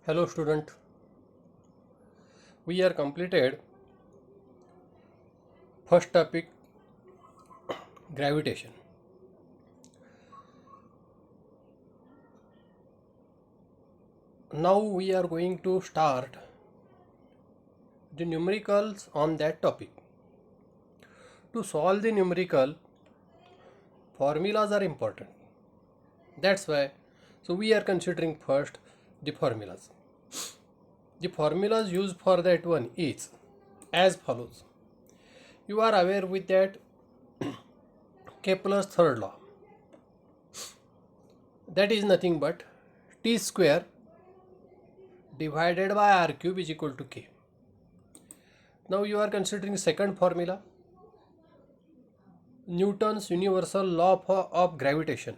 Hello student, we are completed first topic gravitation. Now we are going to start the numericals on that topic. To solve the numerical, formulas are important. That's why we are considering first the formulas. The formulas used for that one is as follows. You are aware with that Kepler's third law. That is nothing but T square divided by R cube is equal to K. Now you are considering second formula, Newton's universal law of gravitation,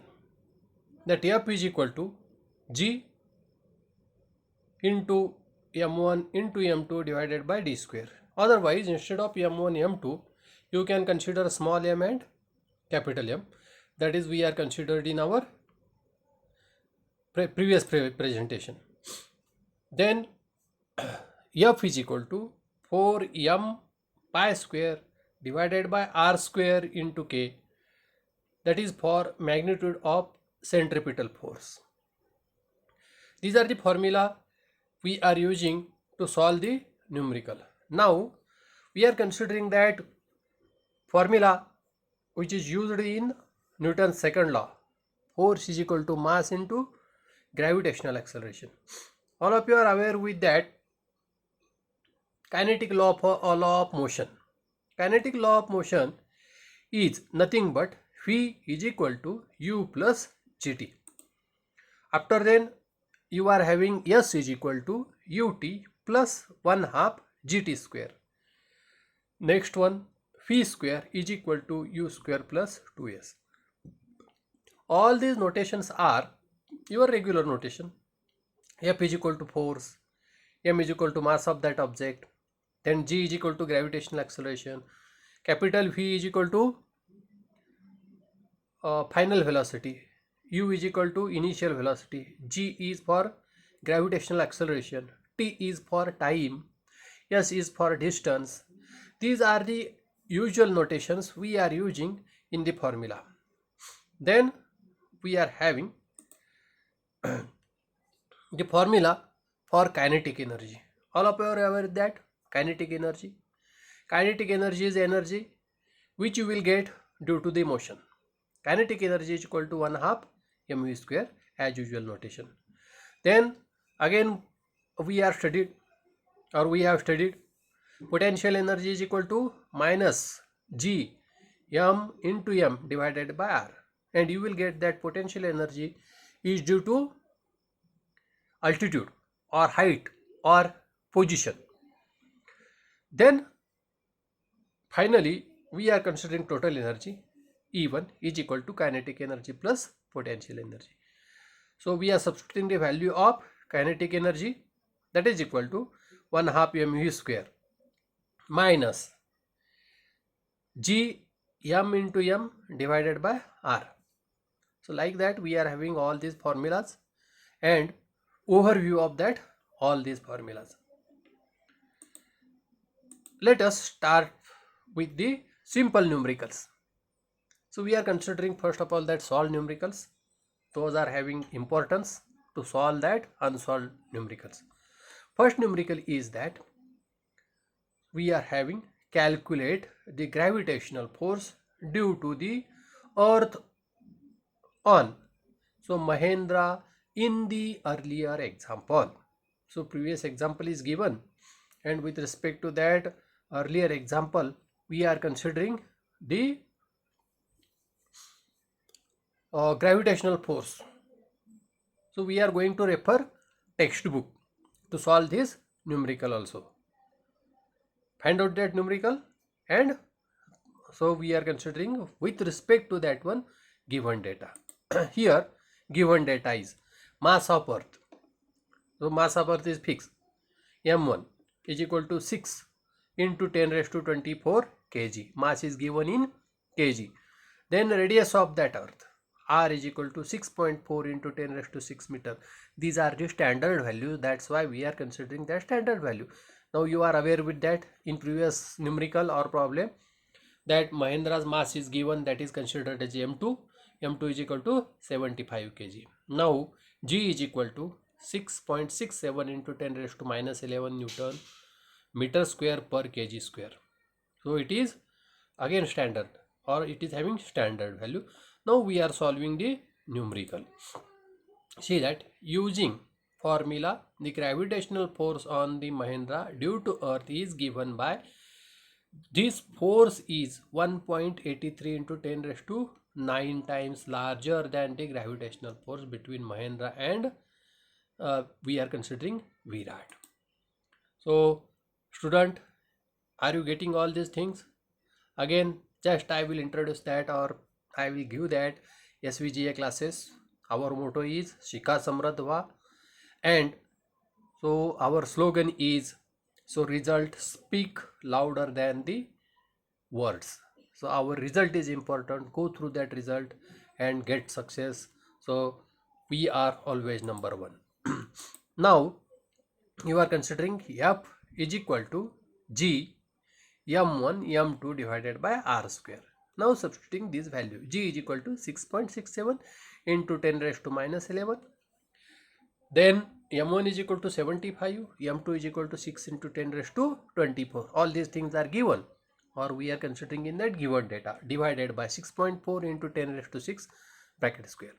that F is equal to G into m1 into m2 divided by d square. Otherwise, instead of m1 m2, you can consider small m and capital M. That is, we are considered in our previous presentation. Then F is equal to 4m pi square divided by r square into k, that is for magnitude of centripetal force. These are the formula we are using to solve the numerical. Now we are considering that formula which is used in Newton's second law, force is equal to mass into gravitational acceleration. All of you are aware with that kinetic law of motion. Kinetic law of motion is nothing but phi is equal to u plus gt. After then you are having s is equal to ut plus 1/2 gt square. Next one, phi square is equal to u square plus 2s. All these notations are your regular notation. F is equal to force, m is equal to mass of that object, then g is equal to gravitational acceleration, capital V is equal to final velocity, u is equal to initial velocity, g is for gravitational acceleration, t is for time, s is for distance. These are the usual notations we are using in the formula. Then we are having the formula for kinetic energy. All of you are aware that kinetic energy. Kinetic energy is energy which you will get due to the motion. Kinetic energy is equal to 1/2 mv square as usual notation. Then again we have studied potential energy is equal to minus g m into m divided by r, and you will get that potential energy is due to altitude or height or position. Then finally we are considering total energy, E1 is equal to kinetic energy plus potential energy. So we are substituting the value of kinetic energy, that is equal to 1/2 mv square minus g m into m divided by r. So like that we are having all these formulas and overview of that all these formulas. Let us start with the simple numericals. So we are considering first of all that solved numericals. Those are having importance to solve that unsolved numericals. First numerical is that we are having calculate the gravitational force due to the earth on. So Mahendra in the earlier example. So previous example is given, and with respect to that earlier example we are considering the gravitational force. So we are going to refer textbook to solve this numerical also. Find out that numerical, and so we are considering with respect to that one given data. Here given data is mass of earth. So mass of earth is fixed, m1 is equal to 6 into 10 raised to 24 kg. Mass is given in kg. Then radius of that earth, R is equal to 6.4 into 10 raised to 6 meter. These are the standard values. That's why we are considering that standard value. Now you are aware with that in previous numerical or problem that Mahendra's mass is given, that is considered as M2. M2 is equal to 75 kg. Now G is equal to 6.67 into 10 raised to minus 11 Newton meter square per kg square. So it is again standard, or it is having standard value. Now we are solving the numerical. See that using formula, the gravitational force on the Mahendra due to earth is given by, this force is 1.83 into 10 raised to 9 times larger than the gravitational force between Mahendra and we are considering Virat. So student, are you getting all these things? Again, just I will introduce that, or I will give that SVGA classes. Our motto is Shika Samradva, and so our slogan is, so result speak louder than the words. So our result is important. Go through that result and get success. So we are always number one. Now you are considering F is equal to G m1 m2 divided by r square. Now substituting this value, G is equal to 6.67 into 10 raised to minus 11. Then m1 is equal to 75, m2 is equal to 6 into 10 raised to 24. All these things are given, or we are considering in that given data, divided by 6.4 into 10 raised to 6 bracket square.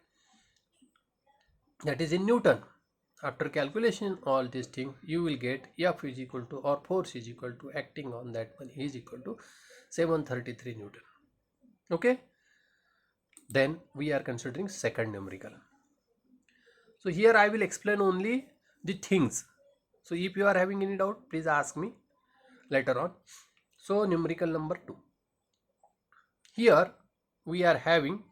That is in Newton. After calculation all these things, you will get F is equal to, or force is equal to, acting on that one is equal to 733 Newton. Okay. Then we are considering second numerical. So here I will explain only the things. So if you are having any doubt, please ask me later on. So numerical number 2. Here we are having,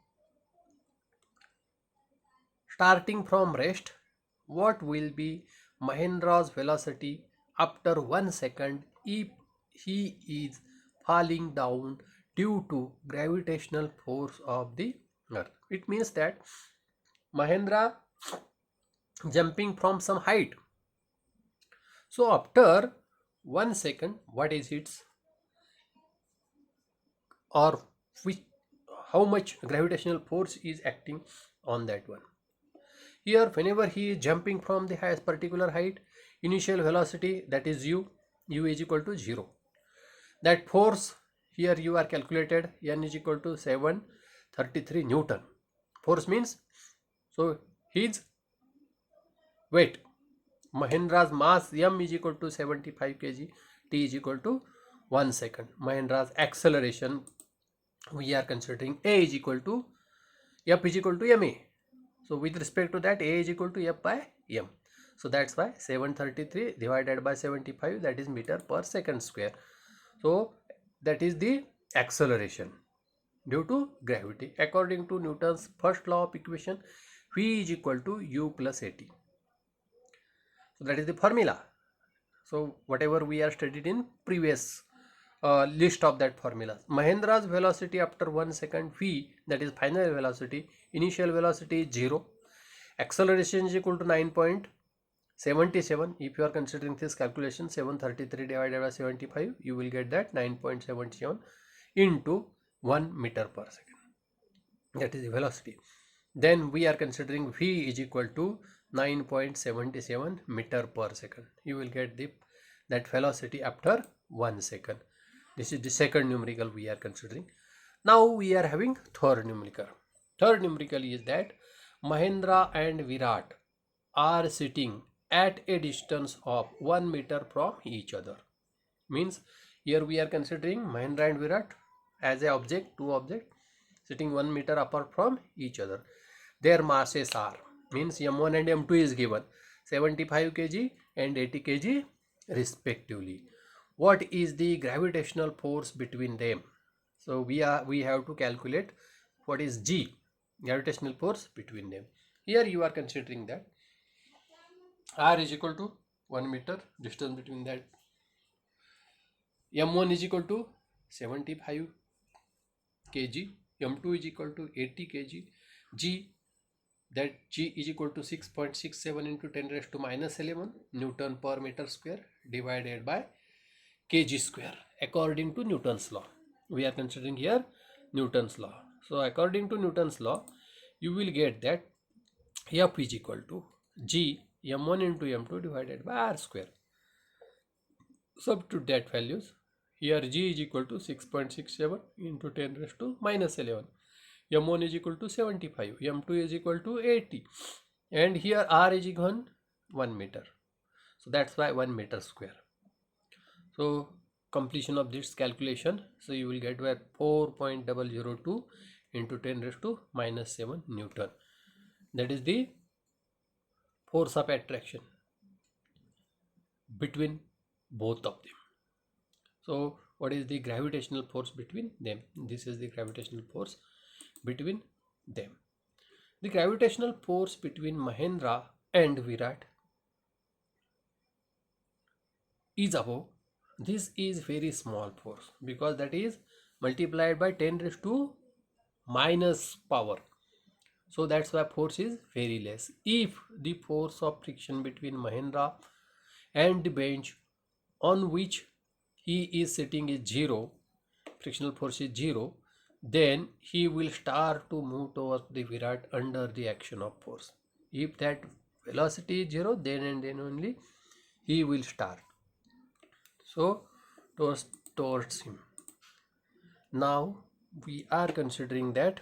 starting from rest, what will be Mahendra's velocity after 1 second if he is falling down due to gravitational force of the earth. It means that Mahendra jumping from some height. So after 1 second, what is its, or which, how much gravitational force is acting on that one. Here whenever he is jumping from the highest particular height, initial velocity, that is u is equal to 0. That force here you are calculated, n is equal to 733 Newton. Force means, so his weight, Mahendra's mass m is equal to 75 kg, t is equal to 1 second. Mahendra's acceleration, we are considering a is equal to, f is equal to ma. So with respect to that, a is equal to f by m. So that's why 733 divided by 75, that is meter per second square. So that is the acceleration due to gravity. According to Newton's first law of equation, v is equal to u plus at. So that is the formula. So whatever we are studied in previous list of that formula. Mahendra's velocity after 1 second, v, that is final velocity, initial velocity is 0, acceleration is equal to 9.77. If you are considering this calculation, 733 divided by 75, you will get that 9.77 into 1 meter per second. That is the velocity. Then we are considering v is equal to 9.77 meter per second. You will get that velocity after 1 second. This is the second numerical we are considering. Now we are having third numerical. Third numerical is that Mahendra and Virat are sitting at a distance of 1 meter from each other. Means here we are considering Mahendra and Virat as a object, two objects sitting 1 meter apart from each other. Their masses are, means m1 and m2 is given, 75 kg and 80 kg respectively. What is the gravitational force between them? So we have to calculate what is G, gravitational force between them. Here you are considering that R is equal to 1 meter, distance between that. M1 is equal to 75 kg, M2 is equal to 80 kg. G, that G is equal to 6.67 into 10 raised to minus 11 Newton per meter square divided by kg square according to Newton's law. We are considering here Newton's law. So according to Newton's law, you will get that F is equal to G m1 into m2 divided by r square. Substitute that values. Here G is equal to 6.67 into 10 raised to minus 11. M1 is equal to 75. M2 is equal to 80. And here R is equal 1 meter. So that's why 1 meter square. So completion of this calculation. So you will get where 4.002 into 10 raised to minus 7 Newton. That is the force of attraction between both of them. So what is the gravitational force between them? This is the gravitational force between them. The gravitational force between Mahendra and Virat is above. This is very small force because that is multiplied by 10 raised to minus power. So that's why force is very less. If the force of friction between Mahendra and the bench on which he is sitting is 0, frictional force is 0, then he will start to move towards the Virat under the action of force. If that velocity is 0, then and then only he will start. So towards him. Now we are considering that